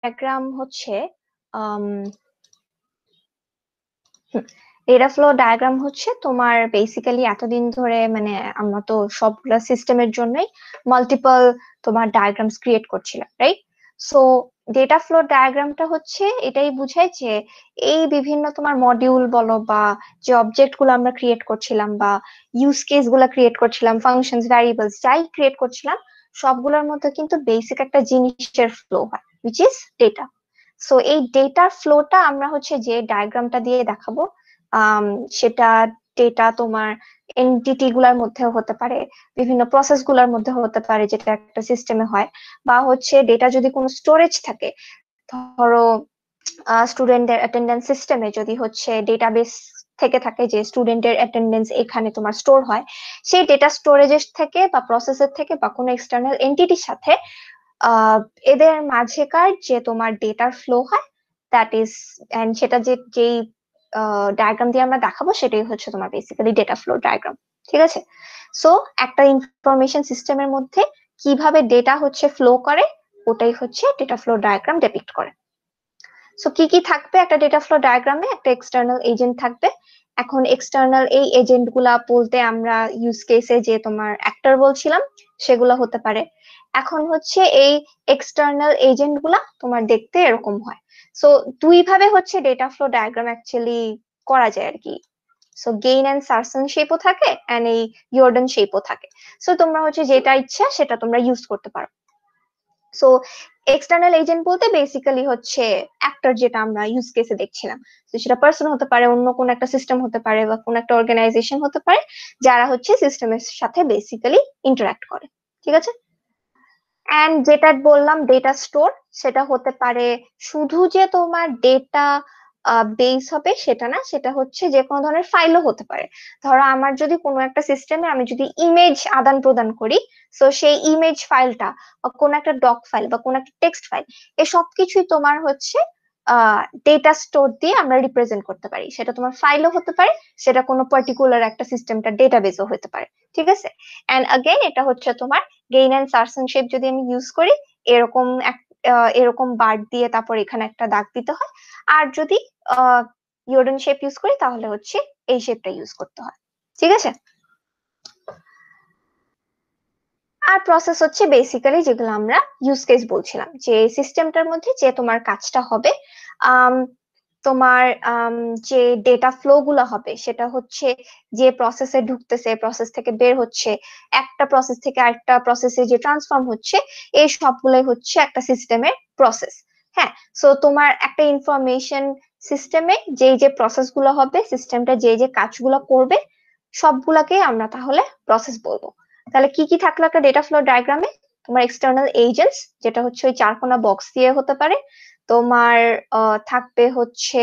Diagram হচ্ছে data flow diagram হচ্ছে তোমার বেসিক্যালি এতদিন ধরে মানে আমরা তো সবগুলা সিস্টেমের জন্যই মাল্টিপল তোমার ডায়াগ্রামস ক্রিয়েট করছিলাম, রাইট? সো ডেটা ফ্লো ডায়াগ্রামটা হচ্ছে এটাই বুঝায় যে এই বিভিন্ন তোমার মডিউল বলো বা যে অবজেক্ট গুলো আমরা ক্রিয়েট করছিলাম বা ইউজ কেস গুলা ক্রিয়েট করছিলাম, ফাংশনস, ভ্যারিয়েবলস যাই ক্রিয়েট করছিলাম, সবগুলোর মধ্যে কিন্তু বেসিক একটা জিনিসের ফ্লো হয়, উইচ ইজ ডেটা। সো এই ডেটার ফ্লোটা আমরা হচ্ছে যে ডায়াগ্রামটা দিয়ে দেখাবো। সেটা ডেটা তোমার এন্টিটি গুলার মধ্যে হতে পারে, বিভিন্ন প্রসেস গুলার মধ্যে হতে পারে যেটা একটা সিস্টেমে হয়, বা হচ্ছে ডেটা যদি কোনো স্টোরেজ থাকে, ধরো স্টুডেন্টের অ্যাটেন্ডেন্স সিস্টেমে যদি হচ্ছে ডেটাবেস থেকে থাকে যে স্টুডেন্টের অ্যাটেন্ডেন্স এখানে তোমার স্টোর হয়, সেই ডেটা স্টোরেজের থেকে বা প্রসেসের থেকে বা কোনো এক্সটার্নাল এন্টিটির সাথে আহ এদের মাঝেকার যে তোমার ডেটার ফ্লো হয়, দ্যাট ইজ, এন্ড সেটা যেই ডায়াগ্রাম দিয়ে আমরা দেখাবো সেটাই হচ্ছে তোমার বেসিক্যালি ডেটা ফ্লো ডায়াগ্রাম। ঠিক আছে? সো একটা ইনফরমেশন সিস্টেমের মধ্যে কিভাবে ডেটা হচ্ছে ফ্লো করে, ওটাই হচ্ছে ডেটা ফ্লো ডায়াগ্রাম ডেপিক্ট করে। সো কি কি থাকবে একটা ডেটা ফ্লো ডায়াগ্রামে? একটা এক্সটার্নাল এজেন্ট থাকবে। এখন এক্সটার্নাল এই এজেন্ট গুলা বলতে আমরা ইউজ কেসে যে তোমার অ্যাক্টর বলছিলাম সেগুলো হতে পারে। এখন হচ্ছে এই এক্সটার্নাল এজেন্ট গুলা তোমার দেখতে এরকম হয়। সো দুই ভাবে হচ্ছে ডেটা ফ্লো ডায়াগ্রাম অ্যাকচুয়ালি করা যায় আর কি। সো গেইন এন্ড সার্সন শেপও থাকে এন্ড এই ইয়র্ডন শেপও থাকে। সো তোমরা হচ্ছে যেটা ইচ্ছা সেটা তোমরা ইউজ করতে পারো। সো এক্সটার্নাল এজেন্ট বলতে বেসিক্যালি হচ্ছে অ্যাক্টর, যেটা আমরা ইউজ কেসে দেখছিলাম। তো সেটা পার্সন হতে পারে, অন্য কোন একটা সিস্টেম হতে পারে, বা কোন একটা অর্গানাইজেশন হতে পারে, যারা হচ্ছে সিস্টেমের সাথে বেসিক্যালি ইন্টারঅ্যাক্ট করে। ঠিক আছে? এন্ড যেটা বললাম ডেটা স্টোর, সেটা হতে পারে শুধু যে তোমার ডেটা বেস হবে সেটা না, সেটা হচ্ছে যে কোনো ধরনের ফাইলও হতে পারে। ধরো আমার যদি কোনো একটা সিস্টেমে আমি যদি ইমেজ আদান প্রদান করি, তো সেই ইমেজ ফাইলটা বা কোনো একটা ডক ফাইল বা কোনো একটা টেক্সট ফাইল, এসব কিছুই তোমার হচ্ছে ডেটা স্টোর দিয়ে আমরা রিপ্রেজেন্ট করতে পারি। সেটা তোমার ফাইলও হতে পারে, সেটা কোনো পার্টিকুলার একটা সিস্টেমটা ডেটাবেসও হতে পারে। ঠিক আছে? এন্ড আগেন এটা হচ্ছে তোমার গেইন এন্ড সার্সন শেপ যদি আমি ইউজ করি, এরকম এরকম বার দিয়ে তারপর এখানে একটা দাগ দিতে হয়। আর যদি ইয়োর্ডন শেপ ইউজ করি তাহলে হচ্ছে এই শেপটা ইউজ করতে হয়। ঠিক আছে? আর প্রসেস হচ্ছে বেসিক্যালি যেগুলো আমরা ইউজ কেস বলছিলাম, যে সিস্টেমটার মধ্যে যে তোমার কাজটা হবে, আম, তোমার যে ডেটা ফ্লো গুলো হবে সেটা হচ্ছে যে প্রসেসে ঢুকতেছে, প্রসেস থেকে বের হচ্ছে, একটা প্রসেস থেকে আরেকটা প্রসেসে যে ট্রান্সফর্ম হচ্ছে, এই সবগুলোই হচ্ছে একটা সিস্টেমের প্রসেস। হ্যাঁ। সো তোমার একটা ইনফরমেশন সিস্টেমে যেই যে প্রসেস গুলো হবে, সিস্টেমটা যে যে কাজগুলো করবে, সবগুলাকে আমরা তাহলে প্রসেস বলবো। তাহলে কি কি থাকলো একটা ডেটা ফ্লো ডায়াগ্রামে? তোমার এক্সটার্নাল এজেন্টস, যেটা হচ্ছে ওই চারকোনা বক্স দিয়ে হতে পারে। তোমার থাকবে হচ্ছে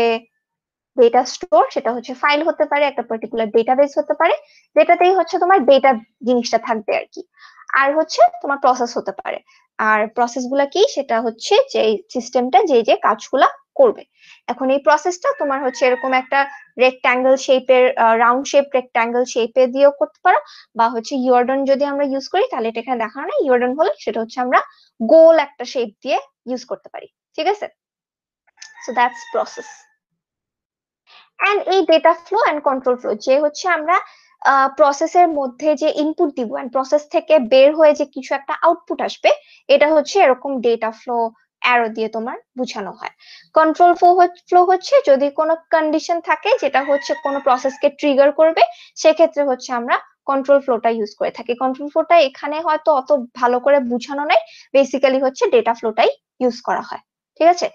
ডেটা স্টোর, সেটা হচ্ছে ফাইল হতে পারে, একটা পার্টিকুলার ডেটাবেস হতে পারে, যেটাতেই হচ্ছে তোমার ডেটা জিনিসটা থাকবে আর কি। আর হচ্ছে তোমার প্রসেস হতে পারে। আর প্রসেস গুলা কি? সেটা হচ্ছে যে সিস্টেমটা যে যে কাজগুলা করবে। এখন এই প্রসেসটা তোমার হচ্ছে এরকম একটা রেক্ট্যাঙ্গেল শেপের, রাউন্ড শেপ রেক্ট্যাঙ্গেল শেপে দিয়েও করতে পারো, বা হচ্ছে ইয়র্ডন যদি আমরা ইউজ করি, তাহলে এটা এখানে দেখানো নাই, ইয়র্ডন হলে সেটা হচ্ছে আমরা গোল একটা শেপ দিয়ে ইউজ করতে পারি। ঠিক আছে? So that's process. এন্ড এই data flow and control flow, যে হচ্ছে আমরা প্রসেসের মধ্যে যে ইনপুট দিব এন্ড প্রসেস থেকে বের হয়ে যে কিছু একটা আউটপুট আসবে, এটা হচ্ছে এরকম ডেটা ফ্লো অ্যারো দিয়ে তোমার বোঝানো হয়। কন্ট্রোল ফ্লো হচ্ছে যদি কোনো কন্ডিশন থাকে যেটা হচ্ছে কোনো প্রসেসকে ট্রিগার করবে, সেক্ষেত্রে হচ্ছে আমরা কন্ট্রোল ফ্লোটা ইউজ করে থাকি। কন্ট্রোল ফ্লোটা এখানে হয়তো অত ভালো করে বোঝানো নাই, বেসিক্যালি হচ্ছে ডেটা ফ্লোটাই ইউজ করা হয়। ঠিক আছে?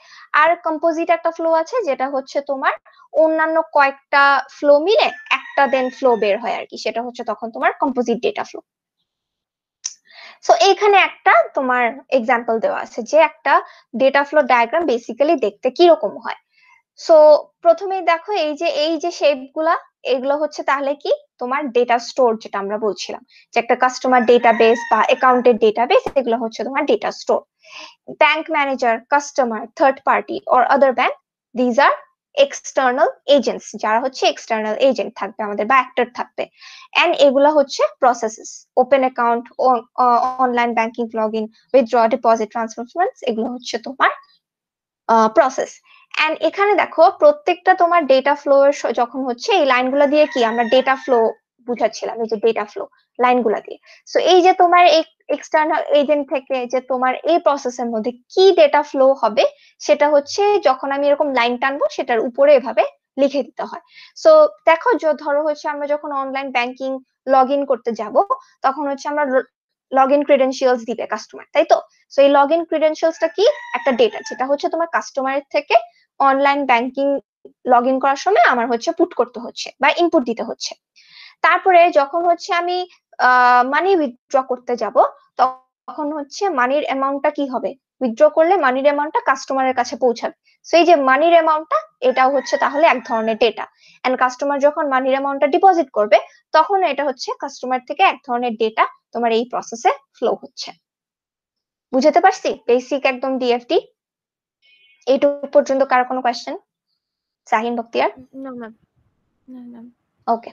আর কম্পোজিট একটা ফ্লো আছে, যেটা হচ্ছে তোমার অন্যান্য কয়েকটা ফ্লো মিলে একটা দেন ফ্লো বের হয় আর কি, সেটা হচ্ছে তখন তোমার কম্পোজিট ডেটা ফ্লো। সো এইখানে একটা তোমার এক্সাম্পল দেওয়া আছে যে একটা ডেটা ফ্লো ডায়াগ্রাম বেসিক্যালি দেখতে কি রকম হয়। সো প্রথমেই দেখো এই যে শেপ গুলা, এগুলো হচ্ছে তাহলে কি তোমার ডেটা স্টোর, যেটা আমরা বলছিলাম যে একটা কাস্টমার ডেটাবেস বা অ্যাকাউন্টের ডেটাবেস, এগুলো হচ্ছে তোমার data store. Bank manager, customer, third party or other bank, these are external agents, যারা হচ্ছে এক্সটার্নাল এজেন্ট থাকবে আমাদের বা অ্যাক্টর থাকবে। এন্ড এগুলা হচ্ছে processes, open account, online banking, log in, withdraw, deposit, transfer funds, এগুলো হচ্ছে তোমার প্রসেস। এন্ড এখানে দেখো প্রত্যেকটা তোমার ডেটা ফ্লো যখন হচ্ছে এই লাইনগুলো দিয়ে কি আমরা ডেটা ফ্লো বুঝাচ্ছিলাম, এই যে ডেটা ফ্লো লাইনগুলো দিয়ে। সো এই যে তোমার এক্সটার্নাল এজেন্ট থেকে যে তোমার এই প্রসেসের মধ্যে কি ডেটা ফ্লো হবে সেটা হচ্ছে যখন আমি এরকম লাইন টানবো সেটার উপরে এভাবে লিখে দিতে হয়। সো দেখো ধরো হচ্ছে আমরা যখন অনলাইন ব্যাংকিং লগ ইন করতে যাব তখন হচ্ছে আমরা লগ ইন ক্রিডেন্সিয়ালস দিবে কাস্টমার, তাই তো? সো এই লগ ইন ক্রিডেন্সিয়ালসটা কি? একটা ডেটা যেটা হচ্ছে তোমার কাস্টমারের থেকে অনলাইন ব্যাংকিং লগ ইন করার সময় আমার হচ্ছে পুট করতে হচ্ছে বা ইনপুট দিতে হচ্ছে। তারপরে যখন হচ্ছে আমি মানি উইথড্র করতে যাব তখন হচ্ছে মানির অ্যামাউন্টটা কি হবে? উইথড্র করলে মানির অ্যামাউন্টটা কাস্টমারের কাছে পৌঁছাবে। সো এই যে মানির অ্যামাউন্টটা এটাও হচ্ছে তাহলে এক ধরনের ডেটা। এন্ড কাস্টমার যখন মানির অ্যামাউন্টটা ডিপোজিট করবে তখন এটা হচ্ছে কাস্টমার থেকে এক ধরনের ডেটা তোমার এই প্রসেসে ফ্লো হচ্ছে। বুঝতে পারছি বেসিক একদম ডিএফটি? এইটুকু পর্যন্ত কারো কোনো কোয়েশ্চেন? শাহিন বখতিয়ার? না ম্যাম, না ম্যাম। ওকে,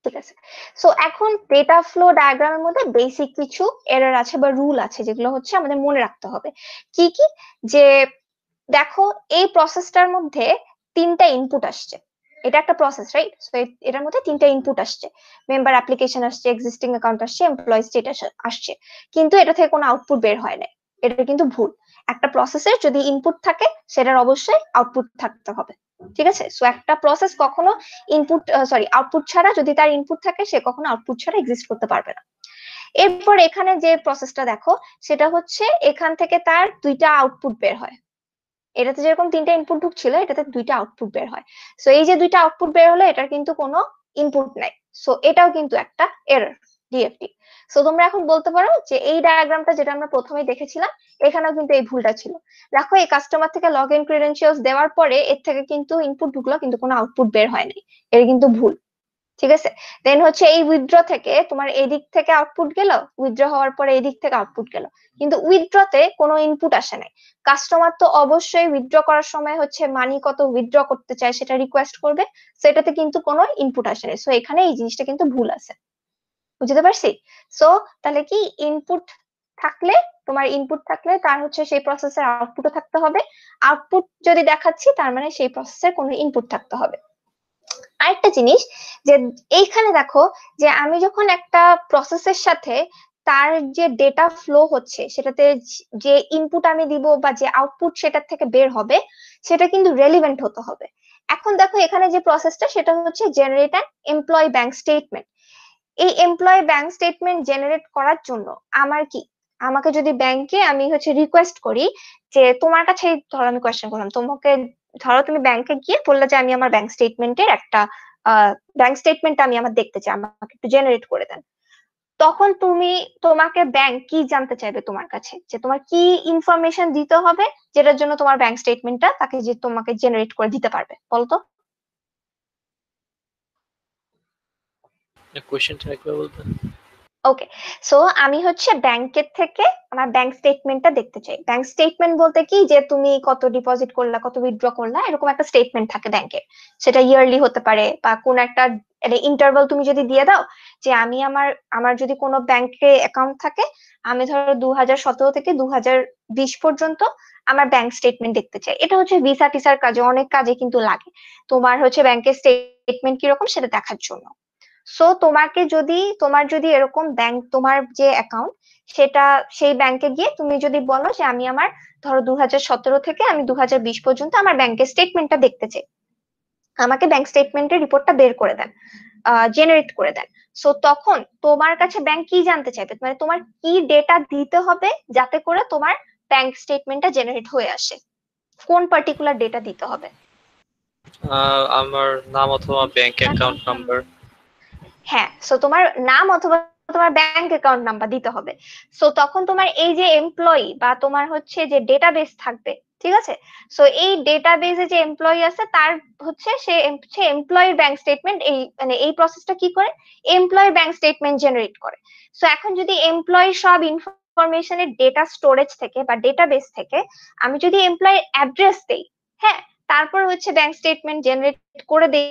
ঠিক আছে। সো এখন ডেটা ফ্লো ডায়াগ্রামের মধ্যে বেসিক কিছু এরর আছে বা রুল আছে যেগুলো হচ্ছে আমাদের মনে রাখতে হবে। কি কি? যে দেখো এই প্রসেসটার মধ্যে তিনটা ইনপুট আসছে, এটা একটা প্রসেস, রাইট? সো এটার মধ্যে তিনটা ইনপুট আসছে, মেম্বার অ্যাপ্লিকেশন আসছে, এক্সিস্টিং অ্যাকাউন্ট আসছে, এমপ্লয়ি স্টেটাস আসছে, কিন্তু এটা থেকে কোনো আউটপুট বের হয় না। এটা কিন্তু ভুল। একটা প্রসেসের যদি ইনপুট থাকে সেটার অবশ্যই আউটপুট থাকতে হবে, ঠিক আছে? সো একটা প্রসেস কখনো ইনপুট আউটপুট ছাড়া, যদি তার ইনপুট থাকে সে কখনো আউটপুট ছাড়া এক্সিস্ট করতে পারবে না। এরপর এখানে যে প্রসেসটা দেখো সেটা হচ্ছে এখান থেকে তার দুইটা আউটপুট বের হয়। এটাতে যেরকম তিনটা ইনপুট ঢুকছিল এটাতে দুইটা আউটপুট বের হয়। সো এই যে দুইটা আউটপুট বের হলো এটার কিন্তু কোনো ইনপুট নাই। সো এটাও কিন্তু একটা এরর, ডিএফটি। সো তোমরা এখন বলতে পারো যে এই ডায়াগ্রামটা যেটা আমরা প্রথমেই দেখেছিলাম এখানেও কিন্তু এই ভুলটা ছিল। দেখো এই কাস্টমার থেকে লগ ইন ক্রিডেন্সিয়ালস দেওয়ার পরে এর থেকে কিন্তু ইনপুট ঢুকলো কিন্তু কোনো আউটপুট বের হয় নাই, এটা কিন্তু ভুল, ঠিক আছে? দেন হচ্ছে এই উইথড্র থেকে তোমার এই দিক থেকে আউটপুট গেল, উইথড্র হওয়ার পরে এই দিক থেকে আউটপুট গেল, কিন্তু উইথড্রতে কোনো ইনপুট আসে নাই। কাস্টমার তো অবশ্যই উইথড্র করার সময় হচ্ছে মানি কত উইথড্র করতে চায় সেটা রিকোয়েস্ট করবে, সেটাতে কিন্তু কোনো ইনপুট আসে নাই। সো এখানে এই জিনিসটা কিন্তু ভুল আছে, বুঝতে পারছি? সো তাহলে কি ইনপুট থাকলে, তোমার ইনপুট থাকলে তার হচ্ছে সেই প্রসেসের আউটপুটও থাকতে হবে। আউটপুট যদি দেখাচ্ছি তার মানে সেই প্রসেসের কোনো ইনপুট থাকতে হবে। আরেকটা জিনিস যে এইখানে দেখো যে আমি যখন একটা প্রসেসের সাথে তার যে ডেটা ফ্লো হচ্ছে সেটাতে যে ইনপুট আমি দিব বা যে আউটপুট সেটার থেকে বের হবে সেটা কিন্তু রেলিভেন্ট হতে হবে। এখন দেখো এখানে যে প্রসেসটা সেটা হচ্ছে generate an employee bank statement. এই এমপ্লয় ব্যাংক স্টেটমেন্ট জেনারেট করার জন্য আমার কি, আমাকে যদি ব্যাংকে আমি হচ্ছে রিকোয়েস্ট করি যে তোমার কাছে, ধরো আমি কোয়েশ্চেন করলাম তোমাকে, ধরো তুমি ব্যাংকে গিয়ে বললে যে আমি আমার ব্যাংক স্টেটমেন্টের একটা ব্যাংক স্টেটমেন্ট আমি আমার দেখতে চাই, আমাকে একটু জেনারেট করে দেন। তখন তোমাকে ব্যাংক কি জানতে চাইবে তোমার কাছে, যে তোমার কি ইনফরমেশন দিতে হবে যেটার জন্য তোমার ব্যাংক স্টেটমেন্টটা তাকে যে তোমাকে জেনারেট করে দিতে পারবে, বলতো? কোশ্চেনটা একবার বলবেন? ওকে, সো আমি হচ্ছে ব্যাংকের থেকে আমার ব্যাংক স্টেটমেন্টটা দেখতে চাই। ব্যাংক স্টেটমেন্ট বলতে কি, যে তুমি কত ডিপোজিট করলা, কত উইথড্র করলা, এরকম একটা স্টেটমেন্ট থাকে ব্যাংকের। সেটা ইয়ারলি হতে পারে বা কোন একটা ইন্টারভাল তুমি যদি দিয়ে দাও যে আমি আমার আমার যদি কোনো ব্যাংকে অ্যাকাউন্ট থাকে, আমি ধরো 2017 থেকে 2020 পর্যন্ত আমার ব্যাংক স্টেটমেন্ট দেখতে চাই। এটা হচ্ছে ভিসা টিসার কাজে, অনেক কাজে কিন্তু লাগে তোমার হচ্ছে ব্যাংকের স্টেটমেন্ট কিরকম সেটা দেখার জন্য। সো তোমার যদি এরকম ব্যাংক, তোমার যে অ্যাকাউন্ট সেটা, সেই ব্যাংকে গিয়ে তুমি যদি বলো যে আমি আমার ধরো 2017 থেকে আমি 2020 পর্যন্ত আমার ব্যাংকের স্টেটমেন্টটা দেখতে চাই, আমাকে ব্যাংক স্টেটমেন্টের রিপোর্টটা বের করে দেন, জেনারেট করে দেন। সো তখন তোমার কাছে ব্যাংক কি জানতে চাইবে, মানে তোমার কি ডেটা দিতে হবে যাতে করে তোমার ব্যাংক স্টেটমেন্টটা জেনারেট হয়ে আসে, কোন পার্টিকুলার ডেটা দিতে হবে? আমার নাম অথবা ব্যাংক অ্যাকাউন্ট নাম্বার। হ্যাঁ, সো তোমার নাম অথবা তোমার ব্যাংক অ্যাকাউন্ট নাম্বার দিতে হবে। সো তখন তোমার এই যে এমপ্লয়ি বা তোমার হচ্ছে যে ডেটাবেস থাকবে, ঠিক আছে? সো এই ডেটাবেসে যে এমপ্লয়ি আছে তার হচ্ছে সে এমপ্লয়ির ব্যাংক স্টেটমেন্ট, এই মানে এই প্রসেসটা কি করে, এমপ্লয়ি ব্যাংক স্টেটমেন্ট জেনারেট করে। সো এখন যদি এমপ্লয়ি সব ইনফরমেশনের ডেটা স্টোরেজ থেকে বা ডেটাবেস থেকে আমি যদি এমপ্লয়ির অ্যাড্রেস দেই, হ্যাঁ, তারপর হচ্ছে ব্যাংক স্টেটমেন্ট জেনারেট করে দেই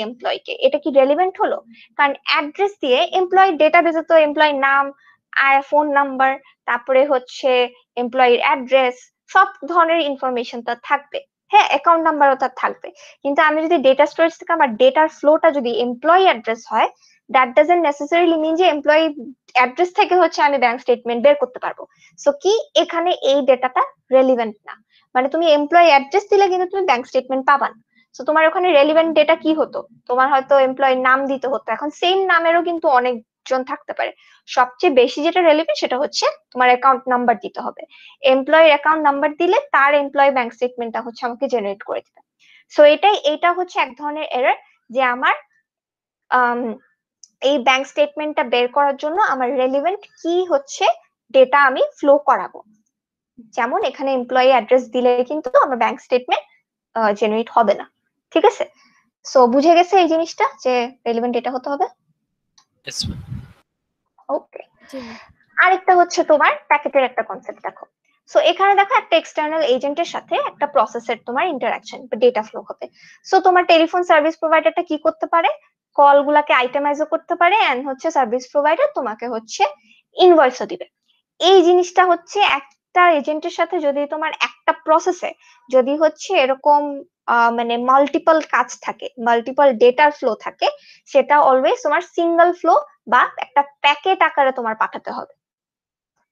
এমপ্লয়িকে, এটা কি রেলিভেন্ট হলো? কারণ অ্যাড্রেস দিয়ে এমপ্লয়ি ডেটাবেসে তো এমপ্লয়ির নাম আর ফোন নাম্বার, তারপরে হচ্ছে এমপ্লয়ির অ্যাড্রেস, সব ধরনের ইনফরমেশন তার থাকবে, হ্যাঁ অ্যাকাউন্ট নাম্বারও তার থাকবে। কিন্তু আমি যদি ডেটা স্টোরেজ থেকে আমার ডেটার ফ্লোটা যদি এমপ্লয়ি অ্যাড্রেস হয়, দ্যাট ডাজন্ট নেসেসারিলি মিন যে এমপ্লয়ি অ্যাড্রেস থেকে হচ্ছে আমি ব্যাংক স্টেটমেন্ট বের করতে পারবো। সো কি এখানে এই ডেটাটা রেলিভেন্ট না, মানে তুমি এমপ্লয়ি অ্যাড্রেস দিলে কিন্তু তুমি ব্যাংক স্টেটমেন্ট পাবা না। সো তোমার ওখানে রেলিভেন্ট ডেটা কি হতো, তোমার হয়তো এমপ্লয়ির নাম দিতে হতো, এখন সেম নামেরও কিন্তু অনেকজন থাকতে পারে। সবচেয়ে বেশি যেটা রেলিভেন্ট সেটা হচ্ছে তোমার অ্যাকাউন্ট নাম্বার দিতে হবে। এমপ্লয়ির অ্যাকাউন্ট নাম্বার দিলে তার এমপ্লয়ি ব্যাংক স্টেটমেন্টটা হচ্ছে আমাকে জেনারেট করে দিবে। সো এটা হচ্ছে এক ধরনের এরর, যে আমার এই ব্যাংক স্টেটমেন্টটা বের করার জন্য আমার রেলিভেন্ট কি হচ্ছে ডেটা আমি ফ্লো করাবো। যেমন এখানে এমপ্লয়ি অ্যাড্রেস দিলে কিন্তু আমার ব্যাংক স্টেটমেন্ট জেনারেট হবে না, ঠিক আছে? সো বুঝে গেছে এই জিনিসটা যে রেলিভেন্ট ডেটা হতে হবে। Yes, ma'am. ওকে, জি ম্যাম। আরেকটা হচ্ছে তোমার প্যাকেটের একটা কনসেপ্ট দেখো। সো এখানে দেখো একটা এক্সটার্নাল এজেন্টের সাথে একটা প্রসেসের তোমার ইন্টারাকশন বা ডেটা ফ্লো হবে। সো তোমার টেলিফোন সার্ভিস প্রোভাইডারটা কি করতে পারে, কল গুলাকে আইটেমাইজও করতে পারে, এন্ড হচ্ছে সার্ভিস প্রোভাইডার তোমাকে হচ্ছে ইনভয়েসও দিবে। এই জিনিসটা হচ্ছে একটা এজেন্টের সাথে যদি তোমার একটা প্রসেসে যদি হচ্ছে এরকম মানে মাল্টিপল কাজ থাকে, মাল্টিপল ডেটার ফ্লো থাকে, সেটা অলওয়েজ তোমার সিঙ্গেল ফ্লো বা একটা প্যাকেট আকারে তোমার পাঠাতে হবে।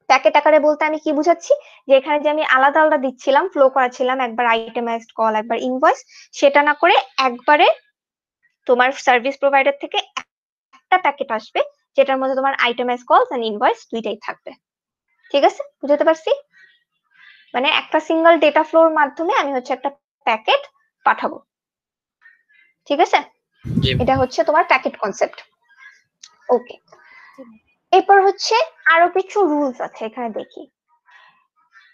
প্যাকেট আকারে বলতে আমি কি বুঝাচ্ছি, যে এখানে যে আমি আলাদা আলাদা দিচ্ছিলাম, ফ্লো করাছিলাম, একবার আইটেমাইজড কল একবার ইনভয়েস, সেটা না করে একবারে তোমার সার্ভিস প্রোভাইডার থেকে একটা প্যাকেট আসবে, যেটার মধ্যে তোমার আইটেমাইজ কলস এন্ড ইনভয়েস দুইটাই থাকবে। ঠিক আছে, বুঝতে পারছি? মানে একটা সিঙ্গেল ডেটা ফ্লোর মাধ্যমে আমি হচ্ছে একটা প্যাকেট পাঠাবো। ঠিক আছে, জি ma'am. এটা হচ্ছে তোমার প্যাকেট কনসেপ্ট। ওকে, জি ম্যাম। এরপর হচ্ছে আরো কিছু রুলস আছে এখানে দেখি।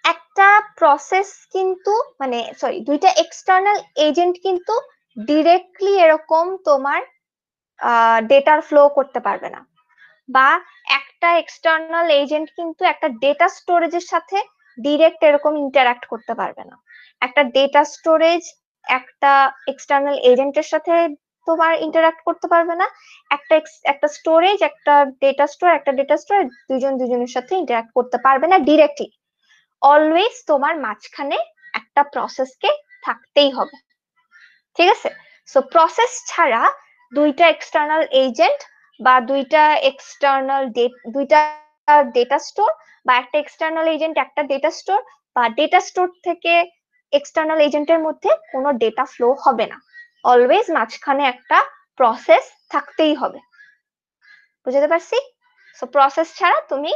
একটা প্রসেস কিন্তু মানে সরি দুইটা এক্সটার্নাল এজেন্ট কিন্তু ডিরেক্টলি এরকম তোমার ডেটার ফ্লো করতে পারবে না, বা একটা এক্সটার্নাল এজেন্ট কিন্তু একটা ডেটা স্টোরেজের সাথে ডিরেক্ট এরকম ইন্টারঅ্যাক্ট করতে পারবে না। একটা ডেটা স্টোরেজ একটা এক্সটার্নাল এজেন্টের সাথে তোমার ইন্টারঅ্যাক্ট করতে পারবে না, একটা স্টোরেজ একটা ডেটা স্টোর দুজনের সাথে ইন্টারঅ্যাক্ট করতে পারবে না ডিরেক্টলি। অলওয়েজ তোমার মাঝখানে একটা প্রসেসকে থাকতেই হবে। ঠিক আছে, সো প্রসেস ছাড়া দুইটা এক্সটার্নাল এজেন্ট বা দুইটা ডেটা স্টোর, বা একটা এক্সটার্নাল এজেন্ট একটা ডেটা স্টোর, বা ডেটা স্টোর থেকে এক্সটার্নাল এজেন্টের মধ্যে কোনো ডেটা ফ্লো হবে না। অলওয়েজ মাঝখানে একটা প্রসেস থাকতেই হবে। বুঝতে পারছি? সো প্রসেস ছাড়া তুমি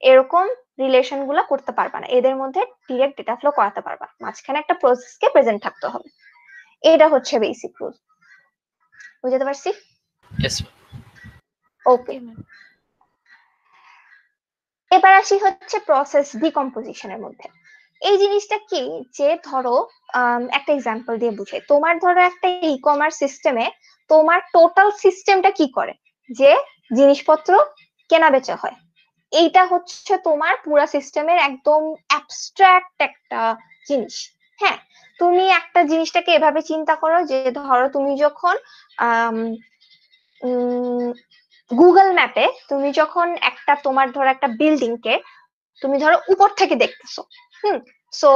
এরকম রিলেশন গুলা করতে পারবা না, এদের মধ্যে ডিরেক্ট ডেটা ফ্লো করাতে পারবা, মাঝখানে একটা প্রসেসকে প্রেজেন্ট থাকতে হবে। এটা হচ্ছে বেসিক রুল। বুঝতে পারছি? Yes, ma'am. ওকে, জি ম্যাম। এবার আসি হচ্ছে প্রসেস ডিকম্পোজিশনের মধ্যে। এই জিনিসটা কি, যে ধরো একটা এক্সাম্পল দিয়ে বুঝে, তোমার ধরো একটা ই কমার্স সিস্টেমে তোমার টোটাল সিস্টেমটা কি করে, যে জিনিসপত্র কেনা বেচা হয়, এইটা হচ্ছে তোমার পুরা সিস্টেমের একদম অ্যাবস্ট্রাক্ট একটা জিনিস। হ্যাঁ, তুমি একটা জিনিসটাকে এভাবে চিন্তা করো যে ধরো তুমি যখন গুগল ম্যাপে তুমি যখন একটা তোমার ধরো একটা বিল্ডিং কে তুমি ধরো উপর থেকে দেখতেছো, সো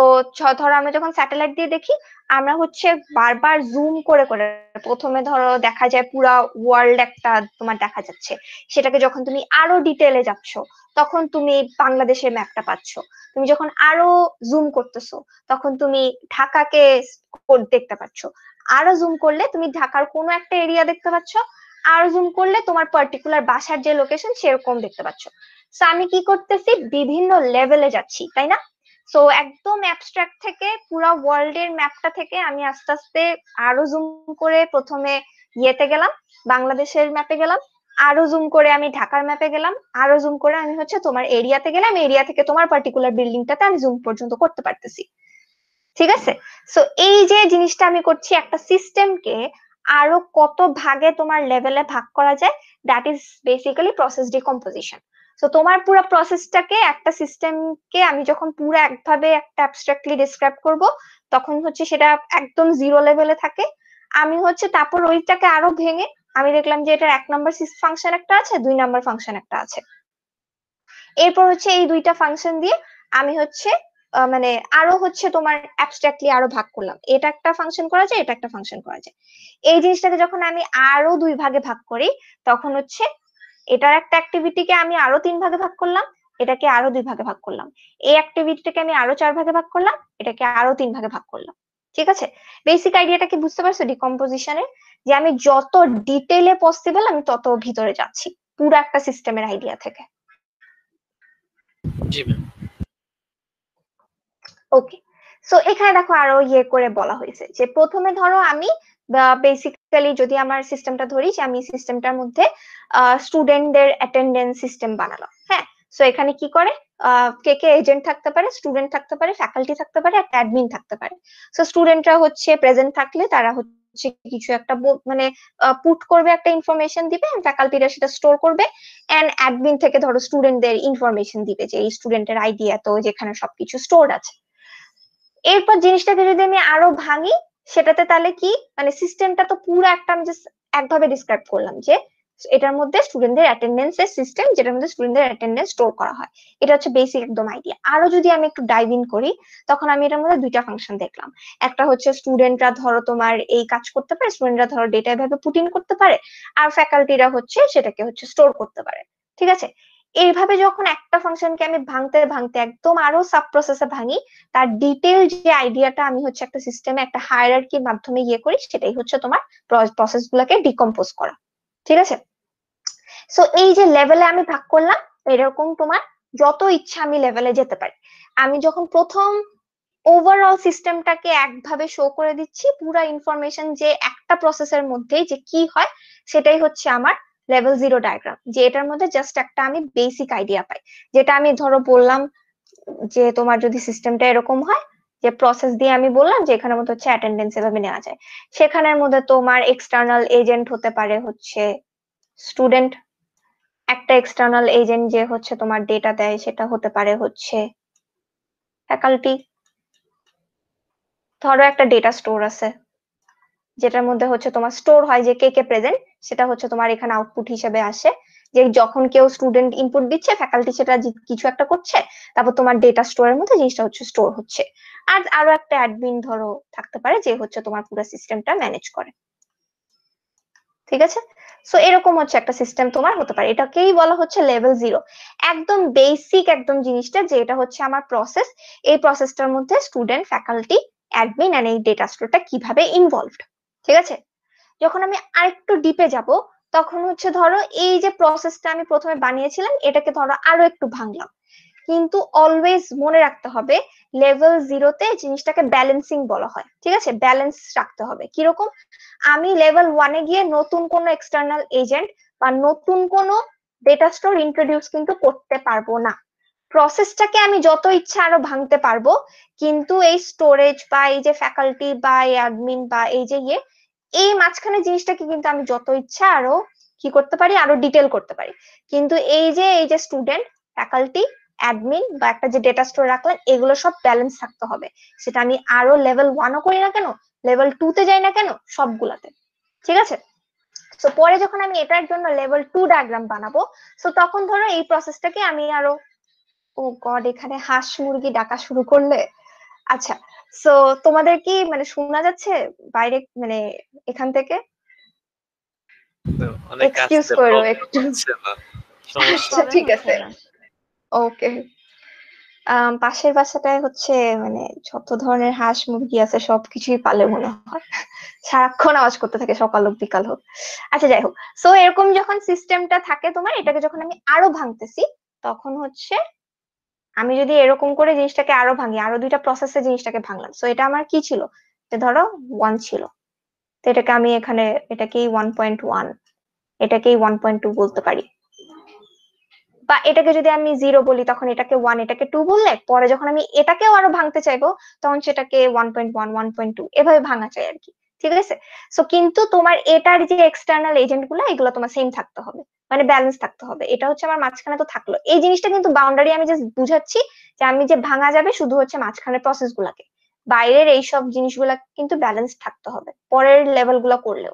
ধরো আমরা যখন স্যাটেলাইট দিয়ে দেখি, আমরা হচ্ছে বারবার জুম করে করে, প্রথমে ধরো দেখা যায় পুরা ওয়ার্ল্ড একটা তোমার দেখা যাচ্ছে, সেটাকে যখন তুমি আরো ডিটেলে যাচ্ছ তখন তুমি বাংলাদেশের ম্যাপটা পাচ্ছ, তুমি যখন আরো জুম করতেছো তখন তুমি ঢাকাকে দেখতে পাচ্ছ, আরো জুম করলে তুমি ঢাকার কোনো একটা এরিয়া দেখতে পাচ্ছ, আরো জুম করলে তোমার পার্টিকুলার বাসার যে লোকেশন সেরকম দেখতে পাচ্ছ। সো আমি কি করতেছি, বিভিন্ন লেভেলে যাচ্ছি, তাই না? সো একদম অ্যাবস্ট্রাক্ট থেকে পুরো ওয়ার্ল্ড এর ম্যাপটা থেকে আমি আস্তে আস্তে আরো জুম করে প্রথমে ইয়েতে গেলাম, বাংলাদেশের ম্যাপে গেলাম, আরো জুম করে আমি ঢাকার ম্যাপে গেলাম, আরো জুম করে আমি হচ্ছে তোমার এরিয়াতে গেলাম, এরিয়া থেকে তোমার পার্টিকুলার বিল্ডিংটাতে আমি জুম পর্যন্ত করতে পারতেছি। ঠিক আছে, সো এই যে জিনিসটা আমি করছি, একটা সিস্টেমকে আরো কত ভাগে তোমার লেভেলে ভাগ করা যায়, that is basically process decomposition. তো তোমার পুরো প্রসেসটাকে একটা সিস্টেমকে আমি যখন পুরো একভাবে একটা অ্যাবস্ট্রাক্টলি ডিসক্রাইব করব, তখন হচ্ছে সেটা একদম জিরো লেভেলে থাকে। আমি হচ্ছে তারপর ওইটাকে আরো ভেঙে আমি দেখলাম যে এটার 1 নম্বর ফাংশন একটা আছে, 2 নম্বর ফাংশন একটা আছে, এরপর হচ্ছে এই দুইটা ফাংশন দিয়ে আমি হচ্ছে মানে আরো হচ্ছে তোমার অ্যাবস্ট্রাক্টলি আরো ভাগ করলাম, এটা একটা ফাংশন করা যায়, এটা একটা ফাংশন করা যায়। এই জিনিসটাকে যখন আমি আরো 2 ভাগে ভাগ করি, তখন হচ্ছে এটার একটা অ্যাক্টিভিটিকে আমি আরো 3 ভাগে ভাগ করলাম, এটাকে আরো 2 ভাগে ভাগ করলাম, এই অ্যাক্টিভিটিটাকে আমি আরো 4 ভাগে ভাগ করলাম, এটাকে আরো 3 ভাগে ভাগ করলাম। ঠিক আছে, বেসিক আইডিয়াটা কি বুঝতে পারছো ডিকম্পোজিশনের? যে আমি যত ডিটেইলে পসিবল আমি তত ভিতরে যাচ্ছি পুরো একটা সিস্টেমের আইডিয়া থেকে। জি ম্যাম। ওকে, সো এখানে দেখো আরো করে বলা হয়েছে যে প্রথমে ধরো আমি বেসিক্যালি যদি আমার সিস্টেমটা ধরি, যে আমি সিস্টেমটার মধ্যে স্টুডেন্টদের অ্যাটেন্ডেন্স সিস্টেম বানালাম। হ্যাঁ, সো এখানে কি করে কে কে এজেন্ট থাকতে পারে, স্টুডেন্ট থাকতে পারে, ফ্যাকাল্টি থাকতে পারে, একটা অ্যাডমিন থাকতে পারে। সো স্টুডেন্টরা হচ্ছে প্রেজেন্ট থাকলে তারা হচ্ছে কিছু একটা মানে পুট করবে, একটা ইনফরমেশন দিবে, ফ্যাকাল্টিরা সেটা স্টোর করবে, এন্ড অ্যাডমিন থেকে ধরো স্টুডেন্টদের ইনফরমেশন দিবে যে এই স্টুডেন্টের আইডি এত, যেখানে সবকিছু স্টোর আছে। এরপর জিনিসটাকে যদি আমি আরো ভাঙি, সেটাতে তাহলে কি মানে সিস্টেমটা তো পুরো একটা আমি জাস্ট একভাবে ডিসক্রাইব করলাম যে এটার মধ্যে স্টুডেন্টদের অ্যাটেন্ডেন্সের সিস্টেম, যেটার মধ্যে স্টুডেন্টদের অ্যাটেন্ডেন্স স্টোর করা হয়। এটা হচ্ছে বেসিক একদম আইডিয়া। আরো যদি আমি একটু ডাইভ ইন করি, তখন আমি এটার মধ্যে 2টা ফাংশন দেখলাম। একটা হচ্ছে স্টুডেন্টরা ধরো তোমার এই কাজ করতে পারে, স্টুডেন্টরা ধরো ডেটা এভাবে পুট ইন করতে পারে, আর ফ্যাকাল্টিরা হচ্ছে সেটাকে হচ্ছে স্টোর করতে পারে। ঠিক আছে, এইভাবে যখন একটা ফাংশনকে আমি ভাঙতে ভাঙতে একদম আরো সাব প্রসেসে ভাঙি, তার ডিটেল যে আইডিয়াটা আমি হচ্ছে একটা সিস্টেমে একটা হায়ারার্কির মাধ্যমে করি, সেটাই হচ্ছে তোমার প্রসেস গুলাকে ডিকম্পোজ করা। ঠিক আছে, সো এই যে লেভেলে আমি ভাগ করলাম, এরকম তোমার যত ইচ্ছা আমি লেভেলে যেতে পারি। আমি যখন প্রথম ওভারঅল সিস্টেমটাকে একভাবে শো করে দিচ্ছি, পুরো ইনফরমেশন যে একটা প্রসেসের মধ্যেই যে কি হয়, সেটাই হচ্ছে আমার লেভেল 0 ডায়াগ্রাম। যে এটার মধ্যে জাস্ট একটা আমি বেসিক আইডিয়া পাই, যেটা আমি ধরো বললাম যে তোমার যদি সিস্টেমটা এরকম হয়, যে প্রসেস দিয়ে আমি বললাম যে এখানের মধ্যে হচ্ছে অ্যাটেন্ডেন্স এভাবে নেওয়া যায়, সেখানের মধ্যে তোমার এক্সটার্নাল এজেন্ট হতে পারে হচ্ছে স্টুডেন্ট, একটা এক্সটার্নাল এজেন্ট যে হচ্ছে তোমার ডেটা দেয় সেটা হতে পারে হচ্ছে ফ্যাকাল্টি। ধরো একটা ডেটা স্টোর আছে, যেটার মধ্যে হচ্ছে তোমার স্টোর হয় যে কে কে প্রেজেন্ট, সেটা হচ্ছে তোমার এখানে আউটপুট হিসেবে আসে, যে যখন কেউ স্টুডেন্ট ইনপুট দিচ্ছে, ফ্যাকাল্টি সেটা কিছু একটা করছে, তারপর তোমার ডেটা স্টোরের মধ্যে জিনিসটা হচ্ছে স্টোর হচ্ছে। আর আরো একটা অ্যাডমিন ধরো থাকতে পারে, যে হচ্ছে তোমার পুরো সিস্টেমটা ম্যানেজ করে। ঠিক আছে, সো এরকম হচ্ছে একটা সিস্টেম তোমার হতে পারে, এটাকেই বলা হচ্ছে লেভেল 0। একদম বেসিক একদম জিনিসটা, যে এটা হচ্ছে আমার প্রসেস, এই প্রসেসটার মধ্যে স্টুডেন্ট, ফ্যাকাল্টি, অ্যাডমিন এন্ড এই ডেটা স্টোরটা কিভাবে ইনভলভড। ঠিক আছে, যখন আমি আরেকটু ডিপে যাব, তখন হচ্ছে ধরো এই যে প্রসেসটা আমি প্রথমে বানিয়েছিলাম, এটাকে ধরো আরো একটু ভাঙলাম। কিন্তু অলওয়েজ মনে রাখতে হবে, লেভেল 0তে জিনিসটাকে ব্যালেন্সিং বলা হয়। ঠিক আছে, ব্যালেন্স রাখতে হবে। কিরকম, আমি লেভেল 1-এ গিয়ে নতুন কোনো এক্সটার্নাল এজেন্ট বা নতুন কোনো ডেটা স্টোর ইন্ট্রোডিউস কিন্তু করতে পারবো না। প্রসেসটাকে আমি যত ইচ্ছা আরো ভাঙতে পারবো, কিন্তু এই স্টোরেজ বা এই যে ফ্যাকাল্টি বা এই অ্যাডমিন বা এই যে এই মাঝখানে জিনিসটাকে কিন্তু আমি যত ইচ্ছা আরো কি করতে পারি, আরো ডিটেল করতে পারি। কিন্তু এই যে স্টুডেন্ট, ফ্যাকাল্টি, অ্যাডমিন বা একটা যে ডেটা স্টোর রাখলাম, এগুলো সব ব্যালেন্স থাকতে হবে। সেটা আমি আরো লেভেল 1-ও করি না কেন, লেভেল 2-তে যাই না কেন, সবগুলাতে। ঠিক আছে, তো পরে যখন আমি এটার জন্য লেভেল 2 ডায়াগ্রাম বানাবো, তো তখন ধরো এই প্রসেসটাকে আমি আরো, ও গড, এখানে হাঁস মুরগি ডাকা শুরু করলে। আচ্ছা, সো তোমাদের কি মানে শোনা যাচ্ছে বাইরে, মানে এখান থেকে? তো অনেক এক্সকিউজ আসছে, করো প্রবলেম একটু। হচ্ছে না, সমস্যা আচ্ছা নেই। ঠিক আছে, ওকে। পাশের বাসাটায় হচ্ছে মানে যত ধরনের হাঁস মুরগি আছে সবকিছুই পালে মনে হয়, সারাক্ষণ আওয়াজ করতে থাকে, সকাল হোক বিকাল হোক। আচ্ছা যাই হোক, সো এরকম যখন সিস্টেমটা থাকে তোমার, এটাকে যখন আমি আরো ভাঙতেছি, তখন হচ্ছে আমি যদি এরকম করে জিনিসটাকে আরো ভাঙি, আরো 2টা প্রসেসে জিনিসটাকে ভাঙলাম, সো এটা আমার কি ছিল, যে ধরো 1 ছিল, তো এটাকে আমি এখানে এটাকেই 1.1, এটাকেই 1.2 বলতে পারি। বা এটাকে যদি আমি 0 বলি, তখন এটাকে 1, এটাকে 2 বললে পরে যখন আমি এটাকেও আরো ভাঙতে চাইবো, তখন সেটাকে 1.1, 1.2 এভাবে ভাঙা চাই আর কি। ঠিক আছে, সো কিন্তু তোমার এটার যে এক্সটার্নাল এজেন্ট গুলো, এগুলো তোমার সেম থাকতে হবে, মানে ব্যালেন্স থাকতে হবে। এটা হচ্ছে আমার মাঝখানে তো থাকলো, এই জিনিসটা কিন্তু বাউন্ডারি আমি জাস্ট বুঝাচ্ছি, যে আমি যে ভাঙা যাবে শুধু হচ্ছে মাঝখানের প্রসেস গুলাকে, বাইরের এইসব জিনিসগুলা কিন্তু ব্যালেন্স থাকতে হবে পরের লেভেল গুলো করলেও।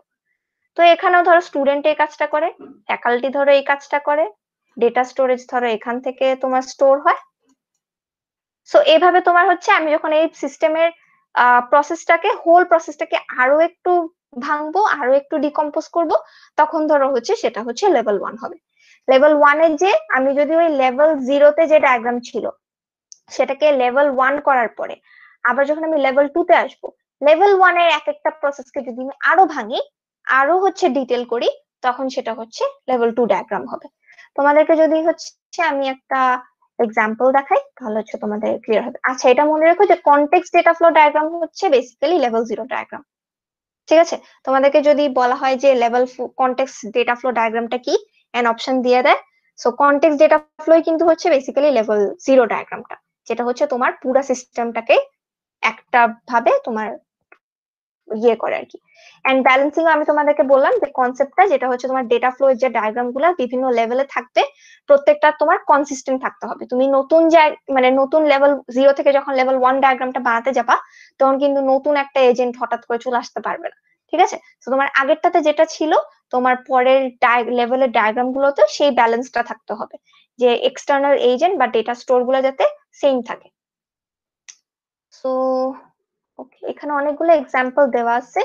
তো এখানেও ধরো স্টুডেন্ট এই কাজটা করে, ফ্যাকাল্টি ধরো এই কাজটা করে, ডেটা স্টোরেজ ধরো এখান থেকে তোমার স্টোর হয়, সো এইভাবে তোমার হচ্ছে আমি যখন এই সিস্টেমের হোল প্রসেসটাকে আরো একটু ভাঙবো, আরো একটু ডিকম্পোজ করব, তখন ধরো হচ্ছে সেটা হচ্ছে লেভেল 1 হবে। লেভেল 1 এ যে আমি যদি ওই লেভেল 0-তে যে ডায়াগ্রাম ছিল সেটাকে লেভেল 1 করার পরে আবার যখন আমি লেভেল 2 তে আসবো, লেভেল 1 এর এক একটা প্রসেসকে যদি আমি আরো ভাঙি, আরো হচ্ছে ডিটেল করি, তখন সেটা হচ্ছে লেভেল 2 ডায়াগ্রাম হবে। তোমাদেরকে যদি হচ্ছে আমি একটা এক্সাম্পল দেখাই তাহলে হচ্ছে তোমাদের ক্লিয়ার হবে। আচ্ছা, এটা মনে রেখো যে কনটেক্সট ডেটা ফ্লো ডায়াগ্রাম হচ্ছে বেসিক্যালি লেভেল 0 ডায়াগ্রাম। ঠিক আছে, তোমাদেরকে যদি বলা হয় যে লেভেল কনটেক্সট ডেটা ফ্লো ডায়াগ্রামটা কি, এন অপশন দিয়ে দেয়। সো কনটেক্সট ডেটা ফ্লো কিন্তু হচ্ছে বেসিক্যালি লেভেল 0 ডায়াগ্রামটা, যেটা হচ্ছে তোমার পুরো সিস্টেমটাকে একটা ভাবে তোমার ইয়ে করে আর কি। এন্ড ব্যালেন্সিং আমি তোমাদেরকে বললাম যে কনসেপ্টটা, যেটা হচ্ছে তোমার ডেটা ফ্লো এর যে ডায়াগ্রাম গুলা বিভিন্ন লেভেলে থাকবে, প্রত্যেকটা তোমার কনসিস্টেন্ট থাকতে হবে। তুমি নতুন মানে নতুন লেভেল 0 থেকে যখন লেভেল 1 ডায়াগ্রামটা বানাতে যাবা, তখন কিন্তু নতুন একটা এজেন্ট হঠাৎ করে চলে আসতে পারবে না। ঠিক আছে, তো তোমার আগেরটাতে যেটা ছিল, তোমার পরের লেভেলের ডায়াগ্রাম গুলোতে সেই ব্যালেন্সটা থাকতে হবে, যে এক্সটার্নাল এজেন্ট বা ডেটা স্টোর গুলো যাতে সেম থাকে। সো ওকে, এখানে অনেকগুলো এক্সাম্পল দেওয়া আছে।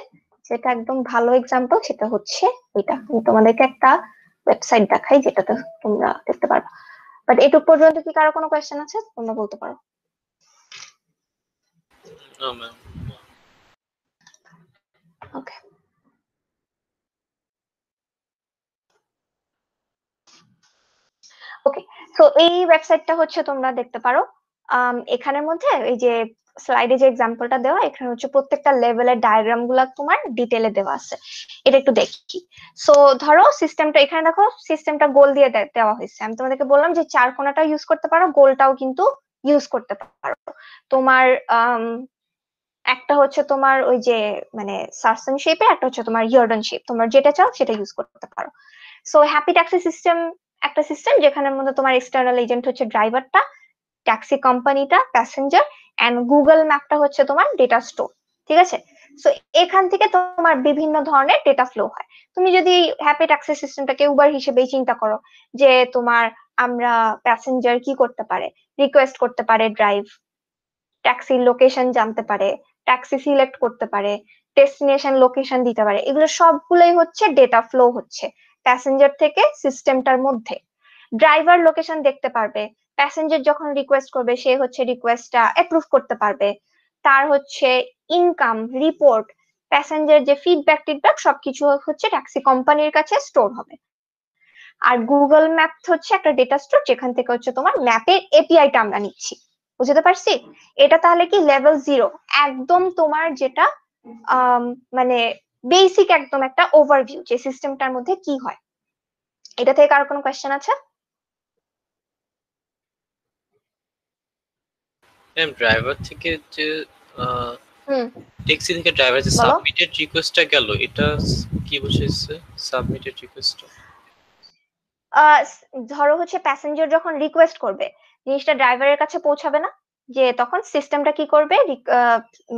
যেটা একদম ভালো এক্সাম্পল সেটা হচ্ছে এটা। আমি তোমাদেরকে একটা ওয়েবসাইট দেখাই যেটাতে তোমরা দেখতে পারবে। বাট এটুক পর্যন্ত কি কারো কোনো কোয়েশ্চেন আছে, তোমরা বলতে পারো। No, ma'am. ওকে, ওকে। সো এই ওয়েবসাইটটা হচ্ছে তোমরা দেখতে পারো। এখানের মধ্যে এই যে স্লাইডে যে এক্সাম্পলটা দেওয়া, এখানে হচ্ছে প্রত্যেকটা লেভেলের ডায়াগ্রাম গুলা তোমার ডিটেলে দেওয়া আছে। এটা একটু দেখি। সো ধরো সিস্টেমটা, এখানে দেখো সিস্টেমটা গোল দিয়ে দেওয়া হয়েছে। আমি তোমাদেরকে বললাম যে চার কোণাটা ইউজ করতে পারো, গোলটাও কিন্তু ইউজ করতে পারো। তোমার একটা হচ্ছে তোমার ওই যে মানে সার্সন শেপে, একটা হচ্ছে তোমার ইয়র্ডন শেপ, তোমার যেটা চাও সেটা ইউজ করতে পারো। সো হ্যাপি ট্যাক্সি সিস্টেম একটা সিস্টেম যেখানের মধ্যে তোমার এক্সটার্নাল এজেন্ট হচ্ছে ড্রাইভারটা, ট্যাক্সি কোম্পানিটা প্যাসেঞ্জার, এন্ড গুগল ম্যাপটা হচ্ছে তোমার ডেটা স্টোর। ঠিক আছে, সো এখান থেকে তোমার বিভিন্ন ধরনের ডেটা ফ্লো হয়। তুমি যদি হ্যাপি ট্যাক্সি সিস্টেমটাকে উবার হিসেবেই চিন্তা করো, যে তোমার আমরা প্যাসেঞ্জার কি করতে পারে, রিকোয়েস্ট করতে পারে ড্রাইভ, ট্যাক্সির লোকেশন জানতে পারে, ট্যাক্সি সিলেক্ট করতে পারে, ডেস্টিনেশন লোকেশন দিতে পারে, এগুলো সবগুলোই হচ্ছে ডেটা ফ্লো হচ্ছে প্যাসেঞ্জার থেকে সিস্টেমটার মধ্যে। ড্রাইভার লোকেশন দেখতে পারবে, প্যাসেঞ্জার যখন রিকোয়েস্ট করবে সে হচ্ছে রিকোয়েস্টটা অ্যাপ্রুভ করতে পারবে, তার হচ্ছে ইনকাম রিপোর্ট, প্যাসেঞ্জার যে ফিডব্যাক টিডব্যাক সবকিছু হচ্ছে ট্যাক্সি কোম্পানির কাছে স্টোর হবে। আর গুগল ম্যাপ হচ্ছে একটা ডেটা স্টোর, যেখান থেকে হচ্ছে তোমার ম্যাপের এপিআইটা আমরা নিচ্ছি। বুঝতে পারছি? এটা তাহলে কি লেভেল 0, একদম তোমার যেটা মানে বেসিক একদম একটা ওভারভিউ যে সিস্টেমটার মধ্যে কি হয়। এটা থেকে কারো কোনো কোয়েশ্চেন আছে? ম্যাম, ড্রাইভার থেকে যে হুম, ট্যাক্সি থেকে ড্রাইভার যে বলো। সাবমিটেড রিকোয়েস্টটা গেল, এটা কি বুঝাইছে সাবমিটেড রিকোয়েস্টটা? আহ, ধরো হচ্ছে প্যাসেঞ্জার যখন রিকোয়েস্ট করবে, জিনিসটা ড্রাইভারের কাছে পৌঁছাবে না, যে তখন সিস্টেমটা কি করবে,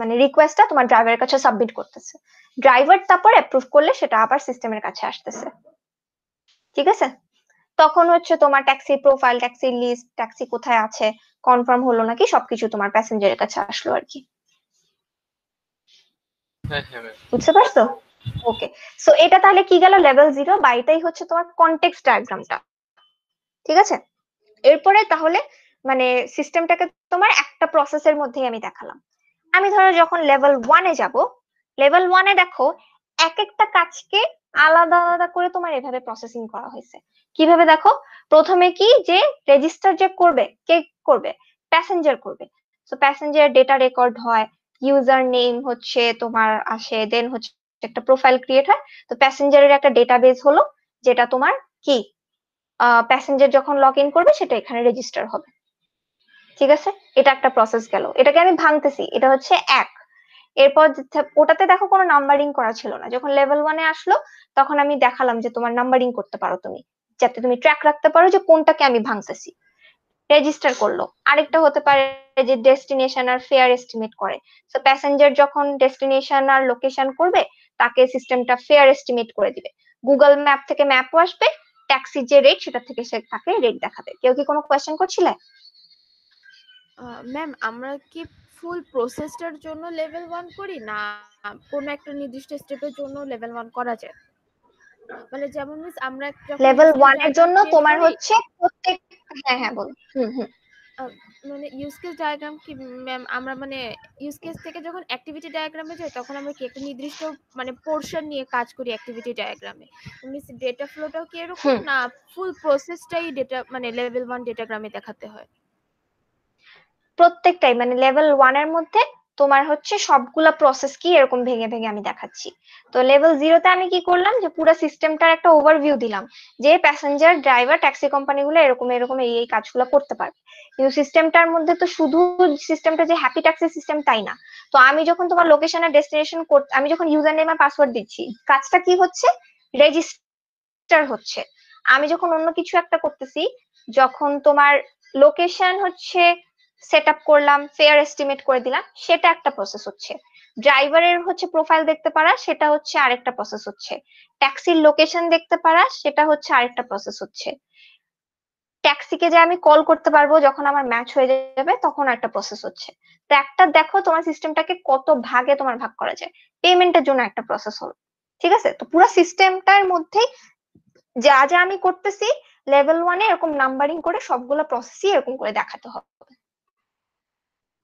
মানে রিকোয়েস্টটা তোমার ড্রাইভারের কাছে সাবমিট করতেছে, ড্রাইভার তারপর অ্যাপ্রুভ করলে সেটা আবার সিস্টেমের কাছে আসতেছে। ঠিক আছে, তখন হচ্ছে তোমার taxi profile, taxi list, taxi কোথায় আছে, কনফার্ম হলো নাকি, সবকিছু তোমার প্যাসেঞ্জারের কাছে আসলো আর কি। হ্যাঁ হ্যাঁ ম্যাম। বুঝতে পারছো? ওকে, সো এটা তাহলে কি গেল লেভেল 0, বা এটাই হচ্ছে তোমার কনটেক্সট ডায়াগ্রামটা। ঠিক আছে, এরপরে তাহলে মানে সিস্টেমটাকে তোমার একটা প্রসেসের মধ্যেই আমি দেখালাম। আমি ধরো যখন লেভেল 1-এ যাব, লেভেল 1-এ দেখো এক একটা কাজকে আলাদা আলাদা করে তোমার এভাবে প্রসেসিং করা হয়েছে। কিভাবে দেখো, প্রথমে কি যে রেজিস্টার যে করবে, কে করবে, প্যাসেঞ্জার করবে। তো প্যাসেঞ্জার ডেটা রেকর্ড হয়, ইউজার নেম হচ্ছে তোমার আসে, দেন হচ্ছে একটা প্রোফাইল ক্রিয়েট হয়। তো প্যাসেঞ্জারের একটা ডেটাবেস হলো, যেটা তোমার কি প্যাসেঞ্জার যখন লগ ইন করবে সেটা এখানে রেজিস্টার হবে। ঠিক আছে, এটা একটা প্রসেস গেল, এটাকে আমি ভাঙতেছি, এটা হচ্ছে এক। এরপর ওটাতে দেখো কোনো নাম্বারিং করা ছিল না, যখন লেভেল 1-এ আসলো তখন আমি দেখালাম যে তোমার নাম্বারিং করতে পারো তুমি, যাতে তুমি ট্র্যাক রাখতে পারো যে কোনটাকে আমি ভাঙতেছি। রেজিস্টার করলো। আরেকটা হতে পারে যে ডেস্টিনেশন আর ফেয়ার এস্টিমেট করে। তো প্যাসেঞ্জার যখন ডেস্টিনেশন আর লোকেশন করবে, তাকে সিস্টেমটা ফেয়ার এস্টিমেট করে দিবে। গুগল ম্যাপ থেকে ম্যাপও আসবে, ট্যাক্সির যে রেট সেটা থেকে সে তাকে রেট দেখাবে। কেউ কি কোনো কোয়েশ্চেন করছিলে? ম্যাম আমরা কি ফুল প্রসেসটার জন্য লেভেল 1 করি না কোন একটা নির্দিষ্ট স্টেপের জন্য লেভেল 1 করা যায়? মানে যেমন মিস আমরা যখন লেভেল ইউজ কেস 1 এর ডায়াগ্রাম জন্য ক্রিয়েট তোমার করি, হচ্ছে প্রত্যেক, হ্যাঁ হ্যাঁ বলো। মানে ইউজ কেস ডায়াগ্রাম কি ম্যাম আমরা মানে ইউজ কেস থেকে যখন অ্যাক্টিভিটি ডায়াগ্রামে যাই তখন আমরা কি একটা নির্দিষ্ট মানে পোরশন নিয়ে কাজ করি অ্যাক্টিভিটি ডায়াগ্রামে, মিস ডেটা ফ্লোটাও কি এরকম হুম না ফুল প্রসেসটাই ডেটা মানে লেভেল 1 ডেটাগ্রামে দেখাতে হয়? প্রত্যেকটাই মানে লেভেল 1 এর মধ্যে তোমার হচ্ছে সবগুলা প্রসেস কি এরকম ভেঙে ভেঙে আমি দেখাচ্ছি। তো লেভেল 0 তে আমি কি করলাম যে পুরো সিস্টেমটার একটা ওভারভিউ দিলাম যে প্যাসেঞ্জার ড্রাইভার ট্যাক্সি কোম্পানিগুলো এরকম এরকম এই কাজগুলো করতে পারবে। কিন্তু সিস্টেমটার মধ্যে তো শুধু সিস্টেমটা যে হ্যাপি ট্যাক্সি সিস্টেম তাই না। তো আমি যখন তোমার লোকেশন আর ডেস্টিনেশন আমি যখন ইউজার নেম আর পাসওয়ার্ড দিচ্ছি, কাজটা কি হচ্ছে? রেজিস্টার হচ্ছে। আমি যখন অন্য কিছু একটা করতেছি, যখন তোমার লোকেশন হচ্ছে সেট আপ করলাম, ফেয়ার এস্টিমেট করে দিলাম, সেটা একটা প্রসেস হচ্ছে। ড্রাইভারের হচ্ছে প্রোফাইল দেখতে পারা, সেটা হচ্ছে আরেকটা প্রসেস হচ্ছে। ট্যাক্সির লোকেশন দেখতে পারা, সেটা হচ্ছে আরেকটা প্রসেস হচ্ছে। ট্যাক্সিকে যে আমি কল করতে পারবো যখন আমার ম্যাচ হয়ে যাবে, তখন একটা প্রসেস হচ্ছে। তো একটা দেখো তোমার সিস্টেমটাকে কত ভাগে তোমার ভাগ করা যায়। পেমেন্টের জন্য একটা প্রসেস হলো, ঠিক আছে? তো পুরো সিস্টেমটার মধ্যে যা যা আমি করতেছি লেভেল 1 এ এরকম নাম্বারিং করে সবগুলো প্রসেসই এরকম করে দেখাতে হবে।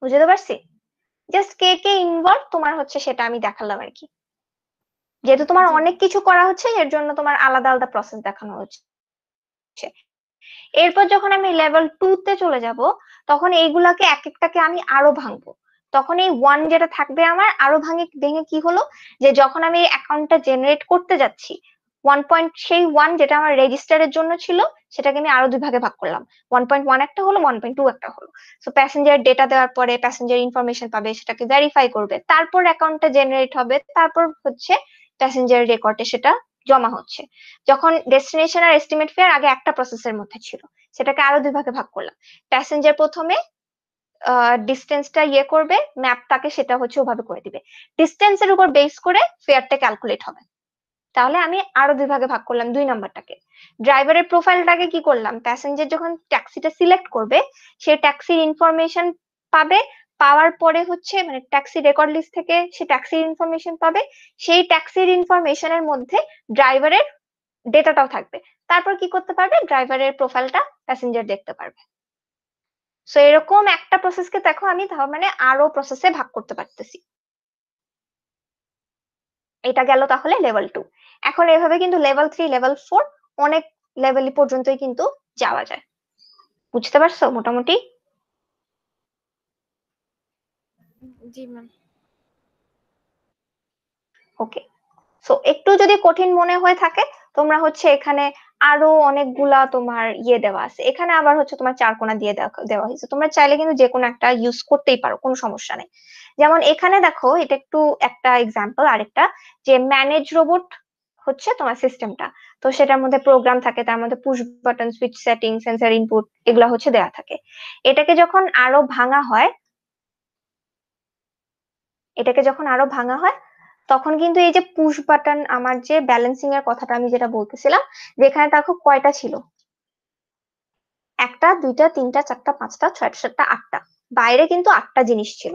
বুঝতে পারছি? জাস্ট কে কে ইনভলভ তোমার হচ্ছে সেটা আমি দেখালাম আর কি। যেহেতু তোমার জি অনেক কিছু করা হচ্ছে এর জন্য তোমার আলাদা আলাদা প্রসেস দেখানো হচ্ছে। এরপর যখন আমি লেভেল 2 তে চলে যাব, তখন এইগুলাকে এক একটাকে আমি আরো ভাঙবো। তখন এই 1 যেটা থাকবে আমার আরো ভেঙে কি হলো, যে যখন আমি অ্যাকাউন্টটা জেনারেট করতে যাচ্ছি 1 পয়েন্ট, সেই 1 যেটা আমার রেজিস্টারের জন্য ছিল সেটাকে আমি আরো দুই ভাগে ভাগ করলাম। 1.1 একটা হলো, 1.2 একটা হলো। সো প্যাসেঞ্জার ডেটা দেওয়ার পরে প্যাসেঞ্জার ইনফরমেশন পাবে, সেটাকে ভেরিফাই করবে, তারপর অ্যাকাউন্টটা জেনারেট হবে, তারপর হচ্ছে প্যাসেঞ্জার রেকর্ডে সেটা জমা হচ্ছে। যখন ডেস্টিনেশন আর এস্টিমেট ফেয়ার আগে একটা প্রসেসের মধ্যে ছিল, সেটাকে আরো দুই ভাগে ভাগ করলাম। প্যাসেঞ্জার প্রথমে ডিস্টেন্সটা ইয়ে করবে, ম্যাপটাকে সেটা হচ্ছে ওভাবে করে দিবে। ডিস্টেন্সের উপর বেস করে ফেয়ারটা ক্যালকুলেট হবে। তাহলে আমি আরো দুই ভাগে ভাগ করলাম 2 নাম্বারটাকে। ড্রাইভারের প্রোফাইলটাকে কি করলাম, প্যাসেঞ্জার যখন ট্যাক্সিটা সিলেক্ট করবে সে ট্যাক্সির ইনফরমেশন পাবে, পাওয়ার পরে হচ্ছে মানে ট্যাক্সি রেকর্ড লিস্ট থেকে সে ট্যাক্সির ইনফরমেশন পাবে, সেই ট্যাক্সির ইনফরমেশনের মধ্যে ড্রাইভারের ডেটাটাও থাকবে। তারপর কি করতে পারবে, ড্রাইভারের প্রোফাইলটা প্যাসেঞ্জার দেখতে পারবে। সো এরকম একটা প্রসেসকে দেখো আমি তার মানে আরো প্রসেসে ভাগ করতে পারতেছি। এটা গেল তাহলে লেভেল 2। এখন এভাবে কিন্তু লেভেল 3 লেভেল 4 অনেক লেভেল পর্যন্তই কিন্তু যাওয়া যায়। বুঝতে পারছো মোটামুটি? জি ম্যাম। ওকে। সো একটু যদি কঠিন মনে হয়ে থাকে, তোমরা হচ্ছে এখানে আরো অনেকগুলা তোমার ইয়ে দেওয়া আছে। এখানে আবার হচ্ছে তোমার চারকোনা দিয়ে দেওয়া হয়েছে, তোমরা চাইলে কিন্তু যে কোনো একটা ইউজ করতেই পারো, কোনো সমস্যা নেই। যেমন এখানে দেখো, এটা একটু একটা এক্সাম্পল আরেকটা, যে ম্যানেজ রোবট হচ্ছে তোমার সিস্টেমটা। তো সেটার মধ্যে প্রোগ্রাম থাকে, তার মধ্যে push button, switch setting, sensor input এগুলা হচ্ছে দেওয়া থাকে। এটাকে যখন আরো ভাঙা হয়, তখন কিন্তু এই যে পুশ বাটন, আমার যে ব্যালেন্সিং এর কথাটা আমি যেটা বলতেছিলাম, যেখানে দেখো কয়টা ছিল, একটা দুইটা তিনটা চারটা পাঁচটা ছয়টা সাতটা আটটা, বাইরে কিন্তু আটটা জিনিস ছিল।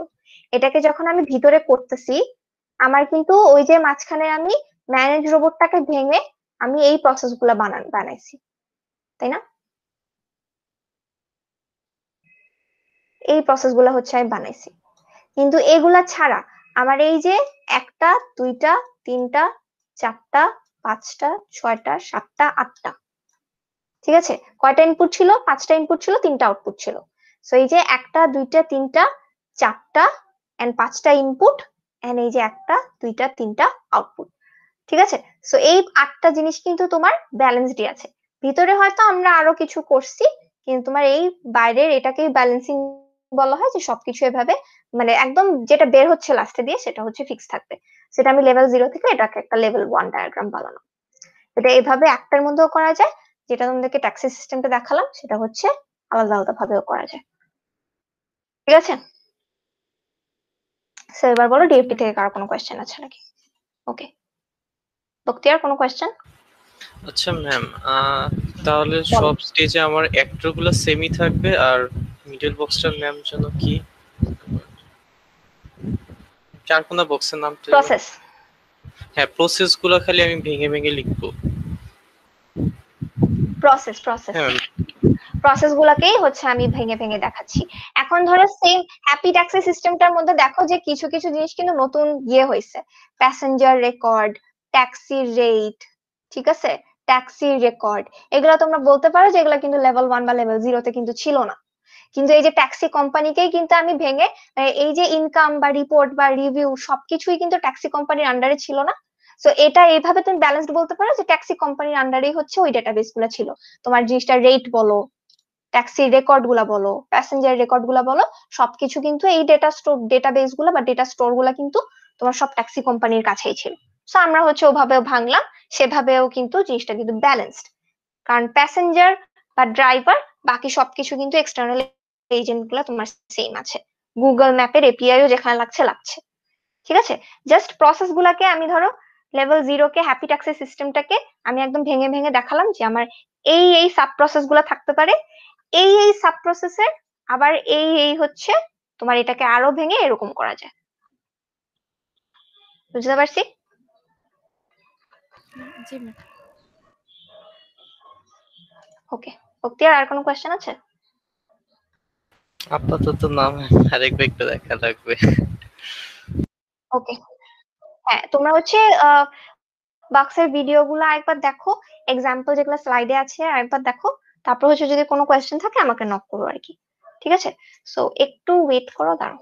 এটাকে যখন আমি ভিতরে করতেছি, আমার কিন্তু ওই যে মাঝখানে আমি ম্যানেজ রোবটটাকে ভেঙে আমি এই প্রসেস গুলা বানাইছি, তাই না? এই প্রসেস গুলা হচ্ছে আমি বানাইছি। কিন্তু এগুলা ছাড়া আমার এই যে একটা দুইটা তিনটা চারটা পাঁচটা ছয়টা সাতটা আটটা, ঠিক আছে, কয়টা ইনপুট ছিল? 5টা ইনপুট ছিল, 3টা আউটপুট ছিল। সো এই যে একটা দুইটা তিনটা চারটা এন্ড 5টা ইনপুট এন্ড এই যে একটা দুইটা তিনটা আউটপুট, ঠিক আছে? সো এই 8টা জিনিস কিন্তু তোমার ব্যালেন্সডই আছে। ভিতরে হয়তো আমরা আরো কিছু করছি, কিন্তু তোমার এই বাইরের এটাকেই ব্যালেন্সিং বলা হয়, যে সবকিছু এভাবে মানে একদম যেটা বের হচ্ছে লাস্টে দিয়ে সেটা হচ্ছে ফিক্স থাকবে। সেটা আমি লেভেল 0 থেকে এটাকে একটা লেভেল 1 ডায়াগ্রাম বানানো। এটা এভাবে একটার মধ্যেও করা যায়, যেটা তোমাদেরকে ট্যাক্সি সিস্টেমটা দেখালাম সেটা হচ্ছে আলাদা আলাদা ভাবেও করা যায়। ঠিক আছে? সো এবার বলো জি ডিএফটি ম্যাম। থেকে কারো কোনো কোয়েশ্চেন আছে নাকি? ওকে, বক্তিয়ার কোনো কোয়েশ্চেন? আচ্ছা ম্যাম, তাহলে সব স্টেজে আমার অ্যাক্টর গুলো সেমই থাকবে আর মিডল বক্সটার নাম যেন কি, চারকোনা বক্সের নামটা যেন? প্রসেস। হ্যাঁ, প্রসেস গুলো খালি আমি ভেঙে ভেঙে লিখবো। প্রসেস হ্যাঁ প্রসেস গুলাকেই হচ্ছে আমি ভেঙে ভেঙে দেখাচ্ছি। এখন ধরো সেম হ্যাপি ট্যাক্সি সিস্টেমটার মধ্যে দেখো যে কিছু কিছু জিনিস কিন্তু নতুন হয়েছে। প্যাসেঞ্জার রেকর্ড, ট্যাক্সি রেট, ঠিক আছে, ট্যাক্সি রেকর্ড, এগুলো তোমরা বলতে পারো যে এগুলো কিন্তু লেভেল 1 বা লেভেল 0 কিন্তু ছিল না। কিন্তু এই যে ট্যাক্সি কোম্পানিকেই কিন্তু আমি ভেঙে এই যে ইনকাম বা রিপোর্ট বা রিভিউ সবকিছুই কিন্তু ট্যাক্সি কোম্পানির আন্ডারে ছিল না। সো এটা এইভাবে তুমি ব্যালেন্সড বলতে পারো যে ট্যাক্সি কোম্পানির আন্ডারেই হচ্ছে ওই ডেটাবেস গুলো ছিল। তোমার জিনিসটা রেট বলো, ট্যাক্সি রেকর্ড গুলা বলো, প্যাসেঞ্জার রেকর্ড গুলা বলো, সবকিছু কিন্তু এই ডেটাবেস গুলা বা ডেটা স্টোর গুলা কিন্তু তোমার সব ট্যাক্সি কোম্পানির কাছেই ছিল। সো আমরা হচ্ছে ওভাবেও ভাঙলাম, সেভাবেও কিন্তু জিনিসটা কিন্তু ব্যালেন্সড। কারণ প্যাসেঞ্জার বা ড্রাইভার বাকি সবকিছু কিন্তু এক্সটার্নাল এজেন্ট গুলা তোমার সেম আছে। গুগল ম্যাপের এপিআইও যেখানে লাগছে লাগছে, ঠিক আছে। জাস্ট প্রসেস গুলাকে আমি ধরো লেভেল 0 কে হ্যাপি ট্যাক্সি সিস্টেমটাকে আমি একদম ভেঙে ভেঙে দেখালাম যে আমার এই সাব প্রসেস গুলা থাকতে পারে, এই সাব প্রসেসের আবার এই হচ্ছে তোমার এটাকে আরো ভেঙে এরকম করা যায়। বুঝতে পারছি? জি ম্যাম। ওকে, বক্তিয়ার আর কোনো কোয়েশ্চেন আছে? আপাতত না, আরেকবার একটু দেখা লাগবে। ওকে, হ্যাঁ তোমরা হচ্ছে বাক্সের ভিডিও গুলো একবার দেখো, এক্সাম্পল যেগুলো স্লাইডে আছে আরেকবার দেখো, তারপর হচ্ছে যদি কোনো কোয়েশ্চেন থাকে আমাকে নক করো আর কি, ঠিক আছে। সো একটু ওয়েট করো, দাঁড়াও।